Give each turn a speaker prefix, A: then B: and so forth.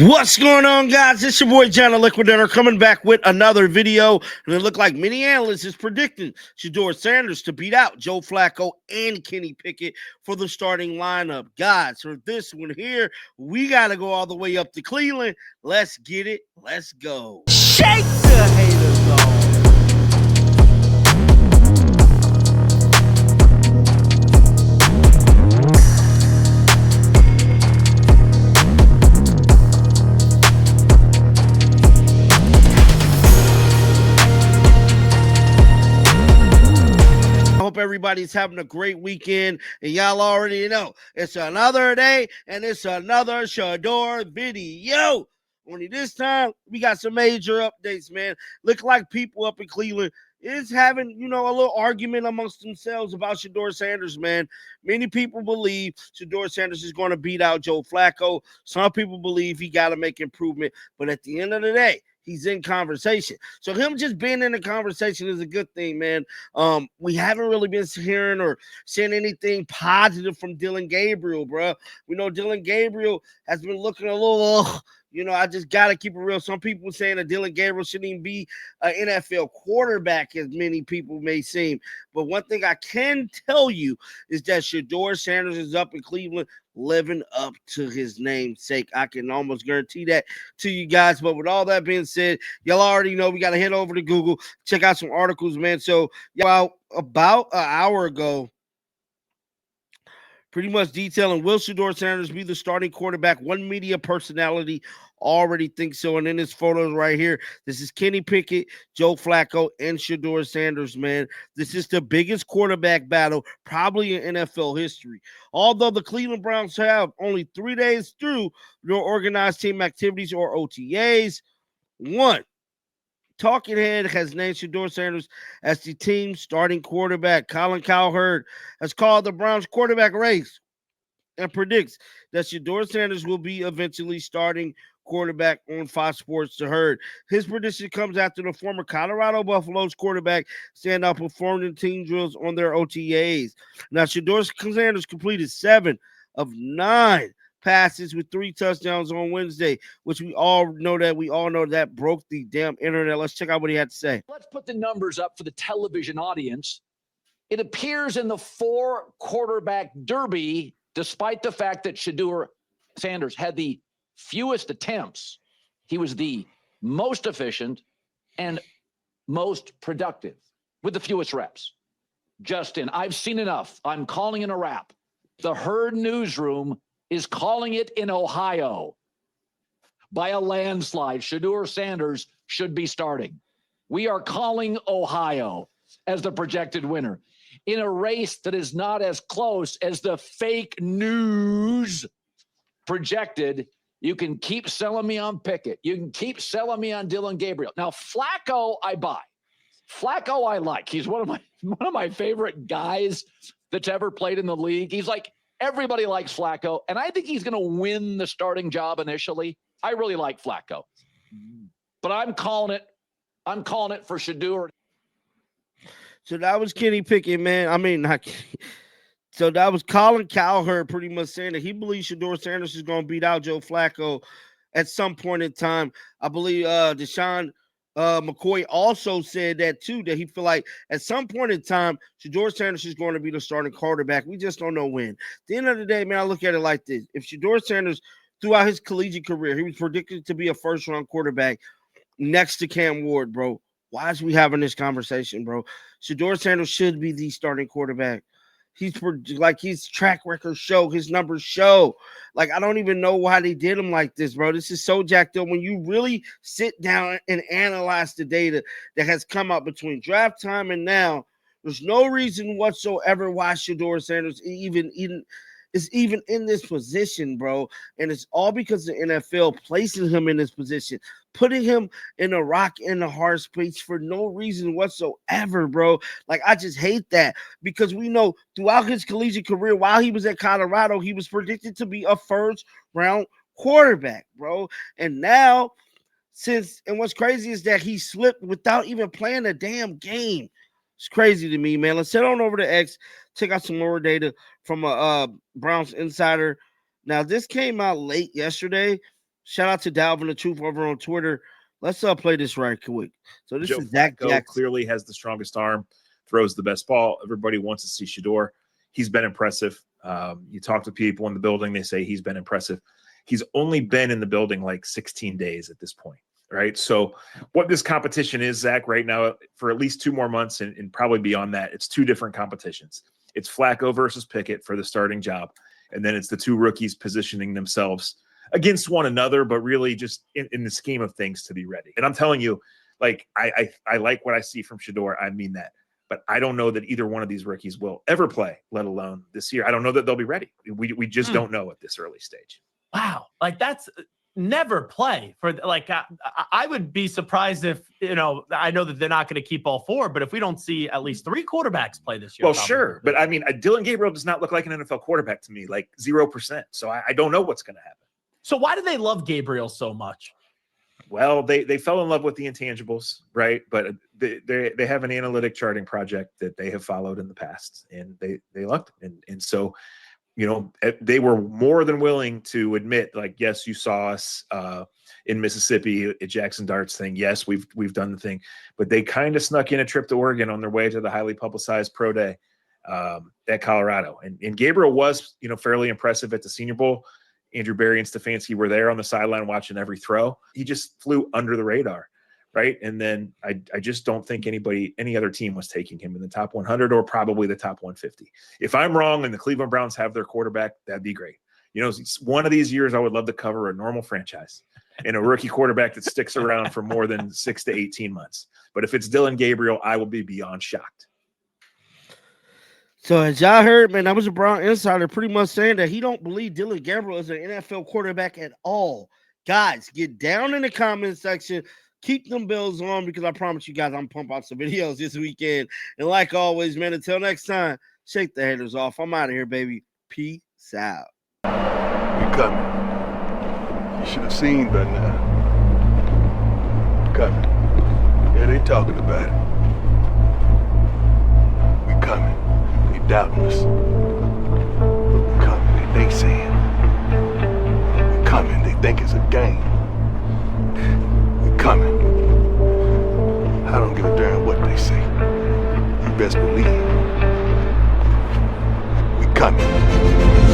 A: What's going on, guys? It's your boy John the Liquidator coming back with another video. And it looked like many analysts is predicting Shedeur Sanders to beat out Joe Flacco and Kenny Pickett for the starting lineup. Guys, for this one here, we got to go all the way up to Cleveland. Let's get it. Let's go.
B: Shake the haters off.
A: Everybody's having a great weekend, and y'all already know it's another day and it's another Shedeur video. Only this time we got some major updates, man. Look like people up in Cleveland is having, a little argument amongst themselves about Shedeur Sanders, man. Many people believe Shedeur Sanders is going to beat out Joe Flacco. Some people believe he got to make improvement, but at the end of the day, he's in conversation. So him just being in the conversation is a good thing, man. We haven't really been hearing or seeing anything positive from Dillon Gabriel, bro. We know Dillon Gabriel has been looking a little, I just got to keep it real. Some people saying that Dillon Gabriel shouldn't even be an NFL quarterback, as many people may seem. But one thing I can tell you is that Shedeur Sanders is up in Cleveland, living up to his namesake. I can almost guarantee that to you guys. But with all that being said, y'all already know we got to head over to Google, check out some articles, man. So about an hour ago, pretty much detailing will Shedeur Sanders be the starting quarterback. One media personality already thinks so. And in this photos right here, this is Kenny Pickett, Joe Flacco, and Shedeur Sanders, man. This is the biggest quarterback battle probably in NFL history. Although the Cleveland Browns have only 3 days through their organized team activities or OTAs. One, Talking Head has named Shedeur Sanders as the team's starting quarterback. Cowherd has called the Browns quarterback race and predicts that Shedeur Sanders will be eventually starting quarterback on Fox Sports to Herd. His prediction comes after the former Colorado Buffaloes quarterback standout performed in team drills on their OTAs. Now, Shedeur Sanders completed 7 of 9 passes with 3 touchdowns on Wednesday, which we all know that broke the damn internet. Let's check out what he had to say.
B: Let's put the numbers up for the television audience. It appears in the 4 quarterback derby, despite the fact that Shedeur Sanders had the fewest attempts, he was the most efficient and most productive with the fewest reps. Justin, I've seen enough. I'm calling it a wrap. The Herd newsroom is calling it in Ohio by a landslide. Shedeur Sanders should be starting. We are calling Ohio as the projected winner in a race that is not as close as the fake news projected. You can keep selling me on Pickett. You can keep selling me on Dillon Gabriel. Now, Flacco, I buy. Flacco, I like. He's one of my favorite guys that's ever played in the league. He's like, everybody likes Flacco, and I think he's going to win the starting job initially. I really like Flacco. But I'm calling it. I'm calling it for Shedeur.
A: So that was Kenny Pickett, man. I mean, not Kenny. So that was Colin Cowherd pretty much saying that he believes Shedeur Sanders is going to beat out Joe Flacco at some point in time. I believe Deshaun McCoy also said that too, that he feel like at some point in time, Shedeur Sanders is going to be the starting quarterback. We just don't know when. At the end of the day, man, I look at it like this. If Shedeur Sanders, throughout his collegiate career, he was predicted to be a first-round quarterback next to Cam Ward, bro. Why is we having this conversation, bro? Shedeur Sanders should be the starting quarterback. His track record show, his numbers show. Like, I don't even know why they did him like this, bro. This is so jacked up. When you really sit down and analyze the data that has come out between draft time and now, there's no reason whatsoever why Shedeur Sanders is even in this position, bro. And it's all because the NFL placing him in this position, putting him in a rock in a hard space for no reason whatsoever, bro. Like, I just hate that because we know throughout his collegiate career, while he was at Colorado, he was predicted to be a first-round quarterback, bro. And now, and what's crazy is that he slipped without even playing a damn game. It's crazy to me, man. Let's head on over to X, check out some more data from a Browns insider. Now, this came out late yesterday, Shout out to Dalvin the Truth over on Twitter. Let's play this right quick. So this
C: Joe
A: is Zach
C: Flacco
A: Jackson.
C: clearly has the strongest arm, throws the best ball. Everybody wants to see Shedeur. He's been impressive. You talk to people in the building, they say he's been impressive. He's only been in the building like 16 days at this point, right? So what this competition is, Zach, right now, for at least 2 more months and probably beyond that, it's 2 different competitions. It's Flacco versus Pickett for the starting job. And then it's the 2 rookies positioning themselves against one another, but really just in the scheme of things to be ready. And I'm telling you, like, I like what I see from Shedeur. I mean that. But I don't know that either one of these rookies will ever play, let alone this year. I don't know that they'll be ready. We just don't know at this early stage.
D: Wow. Like, that's never play for, like, I would be surprised if, I know that they're not going to keep all 4, but if we don't see at least 3 quarterbacks play this year.
C: Well, sure. But I mean, Dylan Gabriel does not look like an NFL quarterback to me, like 0%. So I don't know what's going to happen.
D: So why do they love Gabriel so much?
C: Well, they fell in love with the intangibles, right? But they have an analytic charting project that they have followed in the past, and they loved it. And so, they were more than willing to admit, like, yes, you saw us in Mississippi at Jackson Darts thing. Yes, we've done the thing, but they kind of snuck in a trip to Oregon on their way to the highly publicized pro day at Colorado. And Gabriel was, fairly impressive at the Senior Bowl. Andrew Berry and Stefanski were there on the sideline watching every throw. He just flew under the radar, right? And then I just don't think any other team was taking him in the top 100 or probably the top 150. If I'm wrong and the Cleveland Browns have their quarterback, that'd be great. One of these years I would love to cover a normal franchise and a rookie quarterback that sticks around for more than 6 to 18 months. But if it's Dylan Gabriel, I will be beyond shocked.
A: So as y'all heard, man, that was a Brown insider pretty much saying that he don't believe Dylan Gabriel is an NFL quarterback at all. Guys, get down in the comment section. Keep them bells on, because I promise you guys I'm pump out some videos this weekend. And like always, man, until next time, shake the haters off. I'm out of here, baby. Peace out.
E: We coming. You should have seen by now. Coming. Yeah, they talking about it. We coming. Doubting us. We coming, they saying. We coming, they think it's a game. We coming. I don't give a damn what they say. You best believe. We coming.